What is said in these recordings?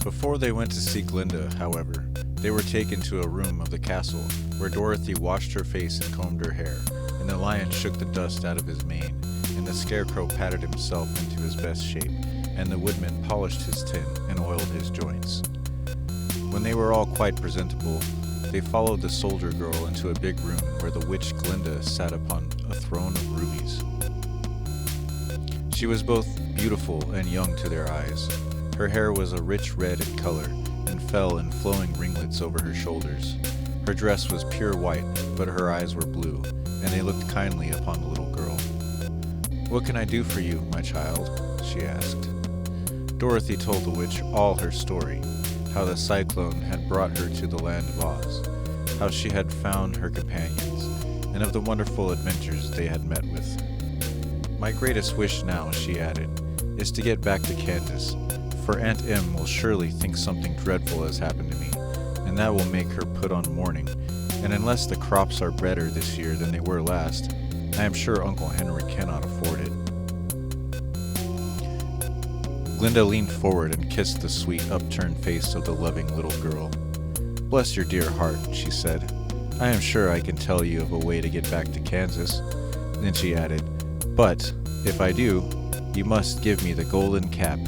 Before they went to see Glinda, however, they were taken to a room of the castle, where Dorothy washed her face and combed her hair, and the lion shook the dust out of his mane, and the scarecrow patted himself into his best shape, and the woodman polished his tin and oiled his joints. When they were all quite presentable, they followed the soldier girl into a big room where the witch Glinda sat upon a throne of rubies. She was both beautiful and young to their eyes. Her hair was a rich red in color and fell in flowing ringlets over her shoulders. Her dress was pure white, but her eyes were blue, and they looked kindly upon the little girl. "What can I do for you, my child?" she asked. Dorothy told the witch all her story, how the cyclone had brought her to the land of Oz, how she had found her companions, and of the wonderful adventures they had met with. "My greatest wish now," she added, "is to get back to Kansas, for Aunt Em will surely think something dreadful has happened to me, and that will make her put on mourning, and unless the crops are better this year than they were last, I am sure Uncle Henry cannot afford it." Glinda leaned forward and kissed the sweet, upturned face of the loving little girl. "Bless your dear heart," she said. "I am sure I can tell you of a way to get back to Kansas." Then she added, "But, if I do, you must give me the golden cap."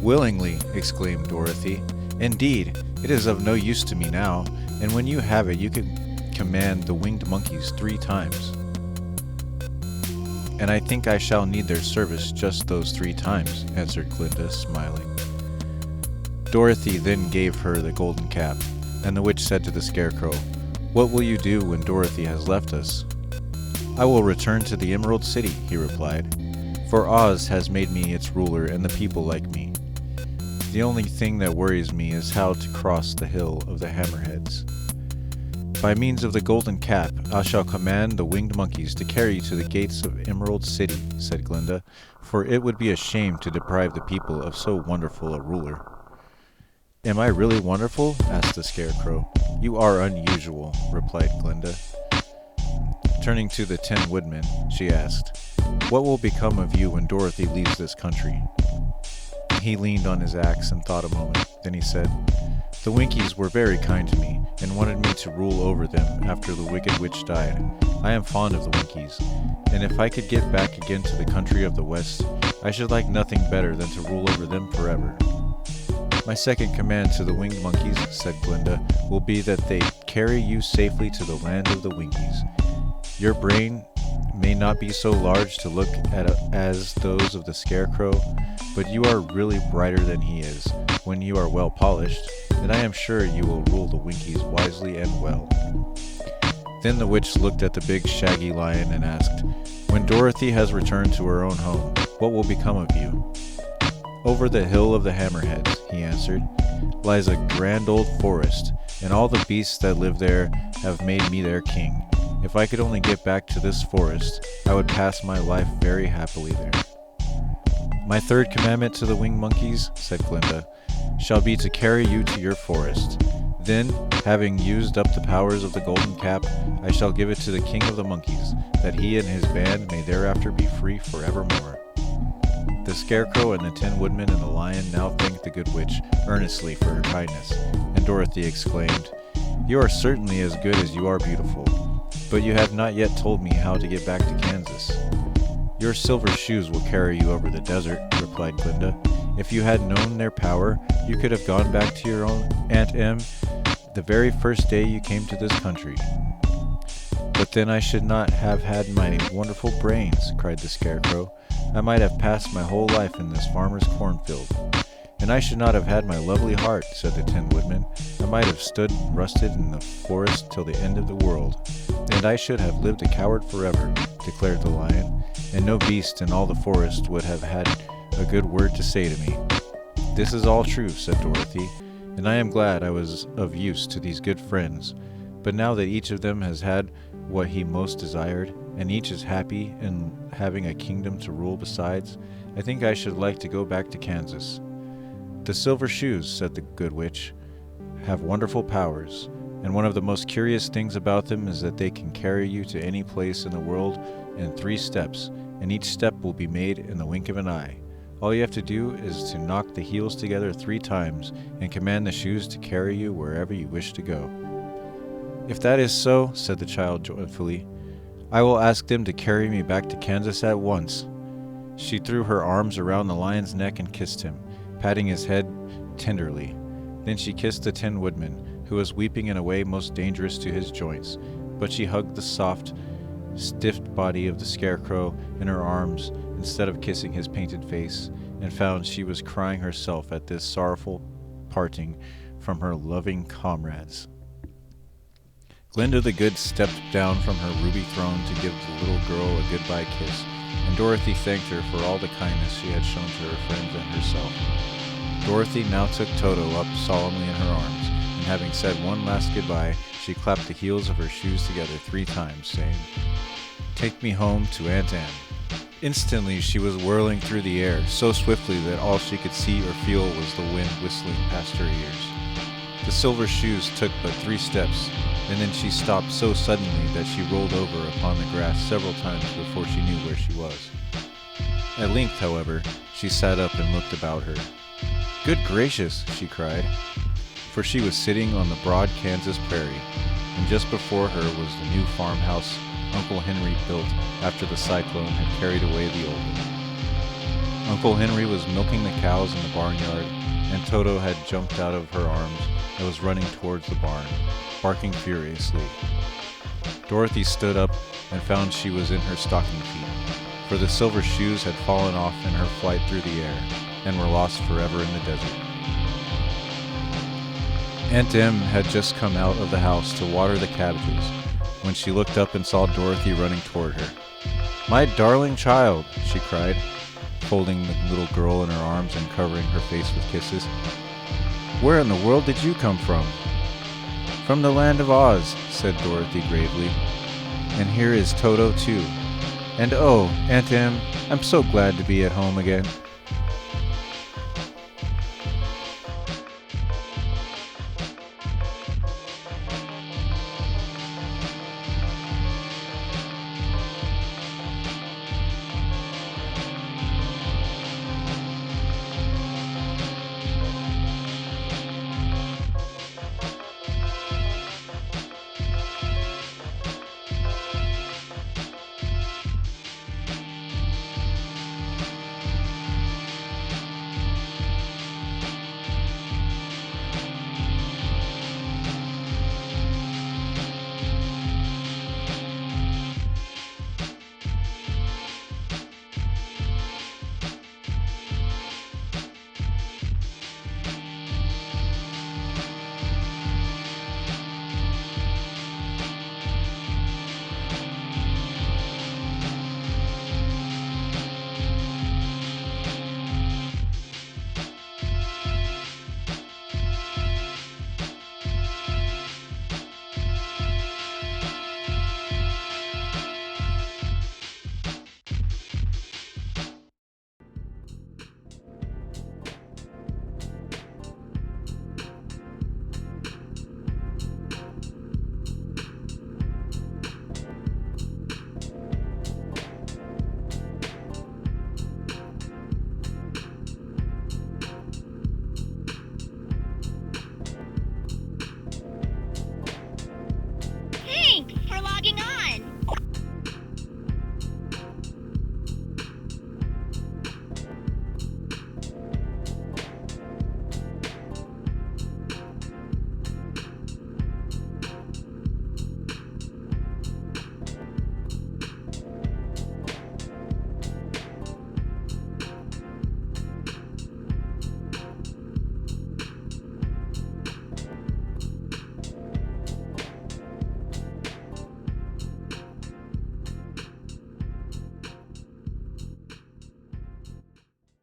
"Willingly," exclaimed Dorothy. "Indeed, it is of no use to me now, and when you have it you can command the winged monkeys 3 times. "And I think I shall need their service just those 3 times," answered Glinda, smiling. Dorothy then gave her the golden cap, and the witch said to the scarecrow, "What will you do when Dorothy has left us?" "I will return to the Emerald City," he replied, "for Oz has made me its ruler and the people like me. The only thing that worries me is how to cross the Hill of the Hammerheads. By means of the golden cap, I shall command the winged monkeys to carry you to the gates of Emerald City," said Glinda, "for it would be a shame to deprive the people of so wonderful a ruler." "Am I really wonderful?" asked the scarecrow. "You are unusual," replied Glinda. Turning to the Tin Woodman, she asked, "What will become of you when Dorothy leaves this country?" He leaned on his axe and thought a moment. Then he said, "The Winkies were very kind to me, and wanted me to rule over them after the Wicked Witch died. I am fond of the Winkies, and if I could get back again to the country of the West, I should like nothing better than to rule over them forever." "My second command to the winged monkeys," said Glinda, "will be that they carry you safely to the land of the Winkies. Your brain may not be so large to look at as those of the scarecrow, but you are really brighter than he is when you are well polished, and I am sure you will rule the Winkies wisely and well." Then the witch looked at the big shaggy lion and asked, "When Dorothy has returned to her own home, what will become of you?" "Over the Hill of the Hammerheads," he answered, "lies a grand old forest, and all the beasts that live there have made me their king. If I could only get back to this forest, I would pass my life very happily there." "My third commandment to the winged monkeys," said Glinda, "shall be to carry you to your forest. Then, having used up the powers of the golden cap, I shall give it to the king of the monkeys, that he and his band may thereafter be free forevermore." The scarecrow and the Tin Woodman and the lion now thanked the good witch earnestly for her kindness, and Dorothy exclaimed, "You are certainly as good as you are beautiful, but you have not yet told me how to get back to Kansas." "Your silver shoes will carry you over the desert," replied Glinda. "If you had known their power, you could have gone back to your own Aunt Em the very first day you came to this country." "But then I should not have had my wonderful brains," cried the scarecrow. "I might have passed my whole life in this farmer's cornfield." "And I should not have had my lovely heart," said the Tin Woodman. "I might have stood rusted in the forest till the end of the world." "And I should have lived a coward forever," declared the lion, "and no beast in all the forest would have had a good word to say to me." "This is all true," said Dorothy, "and I am glad I was of use to these good friends. But now that each of them has had what he most desired, and each is happy in having a kingdom to rule besides, I think I should like to go back to Kansas." "The silver shoes," said the good witch, "have wonderful powers, and one of the most curious things about them is that they can carry you to any place in the world in 3 steps, and each step will be made in the wink of an eye. All you have to do is to knock the heels together 3 times and command the shoes to carry you wherever you wish to go." "If that is so," said the child joyfully, "I will ask them to carry me back to Kansas at once." She threw her arms around the lion's neck and kissed him, patting his head tenderly. Then she kissed the Tin Woodman, who was weeping in a way most dangerous to his joints, but she hugged the soft, stiff body of the Scarecrow in her arms instead of kissing his painted face, and found she was crying herself at this sorrowful parting from her loving comrades. Glinda the Good stepped down from her ruby throne to give the little girl a goodbye kiss, and Dorothy thanked her for all the kindness she had shown to her friends and herself. Dorothy now took Toto up solemnly in her arms, and having said one last goodbye, she clapped the heels of her shoes together 3 times, saying, "Take me home to Aunt Anne." Instantly she was whirling through the air, so swiftly that all she could see or feel was the wind whistling past her ears. The silver shoes took but 3 steps, and then she stopped so suddenly that she rolled over upon the grass several times before she knew where she was. At length, however, she sat up and looked about her. "Good gracious!" she cried, for she was sitting on the broad Kansas prairie, and just before her was the new farmhouse Uncle Henry built after the cyclone had carried away the old one. Uncle Henry was milking the cows in the barnyard, and Toto had jumped out of her arms and was running towards the barn, barking furiously. Dorothy stood up and found she was in her stocking feet, for the silver shoes had fallen off in her flight through the air, and were lost forever in the desert. Aunt Em had just come out of the house to water the cabbages, when she looked up and saw Dorothy running toward her. "My darling child!" she cried, folding the little girl in her arms and covering her face with kisses. "Where in the world did you come from?" "From the land of Oz," said Dorothy gravely. "And here is Toto, too. And oh, Aunt Em, I'm so glad to be at home again.